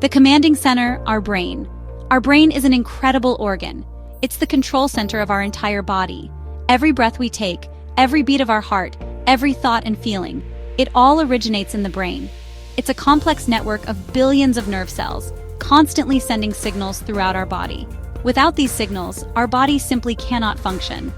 The commanding center, our brain. Our brain is an incredible organ. It's the control center of our entire body. Every breath we take, every beat of our heart, every thought and feeling, it all originates in the brain. It's a complex network of billions of nerve cells, constantly sending signals throughout our body. Without these signals, our body simply cannot function.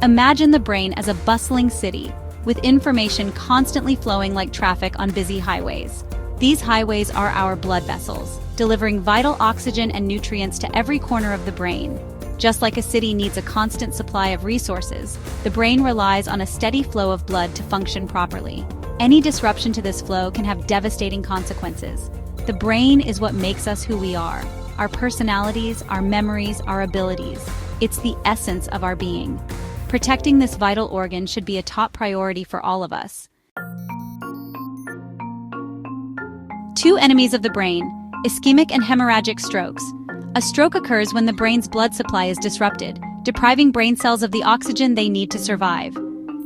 Imagine the brain as a bustling city, with information constantly flowing like traffic on busy highways. These highways are our blood vessels, delivering vital oxygen and nutrients to every corner of the brain. Just like a city needs a constant supply of resources, the brain relies on a steady flow of blood to function properly. Any disruption to this flow can have devastating consequences. The brain is what makes us who we are. Our personalities, our memories, our abilities. It's the essence of our being. Protecting this vital organ should be a top priority for all of us. 2 enemies of the brain: ischemic and hemorrhagic strokes. A stroke occurs when the brain's blood supply is disrupted, depriving brain cells of the oxygen they need to survive.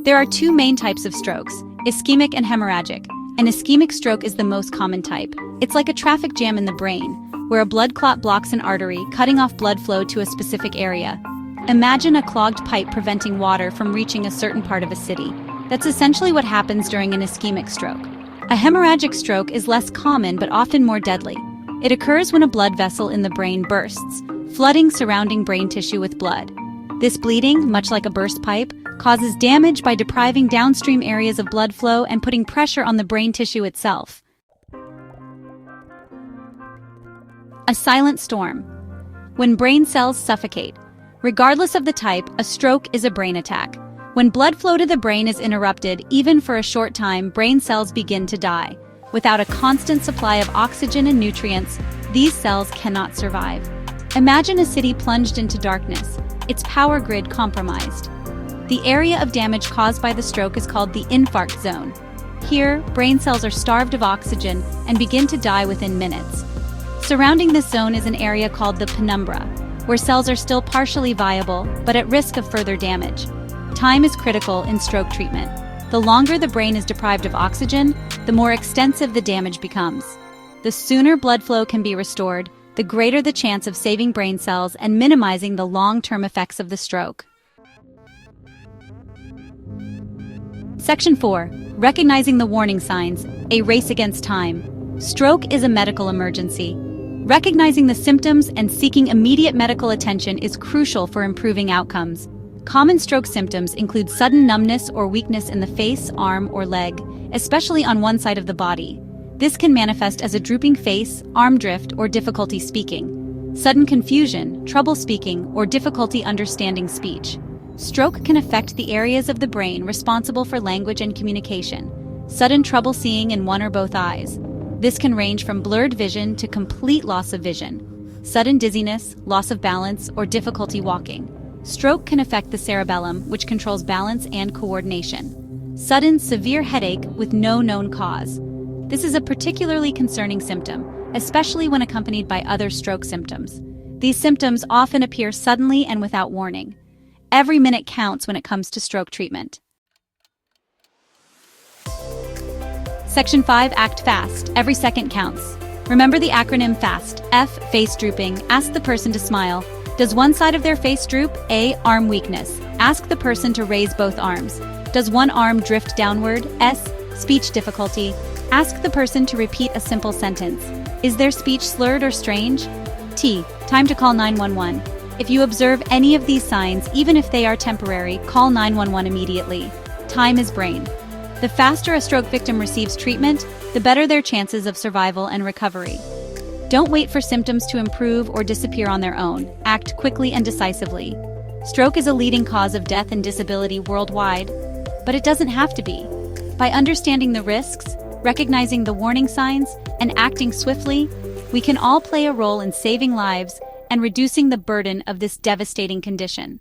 There are 2 main types of strokes: ischemic and hemorrhagic. An ischemic stroke is the most common type. It's like a traffic jam in the brain, where a blood clot blocks an artery, cutting off blood flow to a specific area. Imagine a clogged pipe preventing water from reaching a certain part of a city. That's essentially what happens during an ischemic stroke. A hemorrhagic stroke is less common but often more deadly. It occurs when a blood vessel in the brain bursts, flooding surrounding brain tissue with blood. This bleeding, much like a burst pipe, causes damage by depriving downstream areas of blood flow and putting pressure on the brain tissue itself. A silent storm. When brain cells suffocate. Regardless of the type, a stroke is a brain attack. When blood flow to the brain is interrupted, even for a short time, brain cells begin to die. Without a constant supply of oxygen and nutrients, these cells cannot survive. Imagine a city plunged into darkness, its power grid compromised. The area of damage caused by the stroke is called the infarct zone. Here, brain cells are starved of oxygen and begin to die within minutes. Surrounding this zone is an area called the penumbra, where cells are still partially viable, but at risk of further damage. Time is critical in stroke treatment. The longer the brain is deprived of oxygen, the more extensive the damage becomes. The sooner blood flow can be restored, the greater the chance of saving brain cells and minimizing the long-term effects of the stroke. Section 4. Recognizing the warning signs, a race against time. Stroke is a medical emergency. Recognizing the symptoms and seeking immediate medical attention is crucial for improving outcomes. Common stroke symptoms include sudden numbness or weakness in the face, arm, or leg, especially on one side of the body. This can manifest as a drooping face, arm drift, or difficulty speaking. Sudden confusion, trouble speaking, or difficulty understanding speech. Stroke can affect the areas of the brain responsible for language and communication. Sudden trouble seeing in one or both eyes. This can range from blurred vision to complete loss of vision. Sudden dizziness, loss of balance, or difficulty walking. Stroke can affect the cerebellum, which controls balance and coordination. Sudden, severe headache with no known cause. This is a particularly concerning symptom, especially when accompanied by other stroke symptoms. These symptoms often appear suddenly and without warning. Every minute counts when it comes to stroke treatment. Section 5. Act fast. Every second counts. Remember the acronym FAST. F. Face drooping. Ask the person to smile. Does one side of their face droop? A. Arm weakness. Ask the person to raise both arms. Does one arm drift downward? S. Speech difficulty. Ask the person to repeat a simple sentence. Is their speech slurred or strange? T. Time to call 911. If you observe any of these signs, even if they are temporary, call 911 immediately. Time is brain. The faster a stroke victim receives treatment, the better their chances of survival and recovery. Don't wait for symptoms to improve or disappear on their own. Act quickly and decisively. Stroke is a leading cause of death and disability worldwide, but it doesn't have to be. By understanding the risks, recognizing the warning signs, and acting swiftly, we can all play a role in saving lives and reducing the burden of this devastating condition.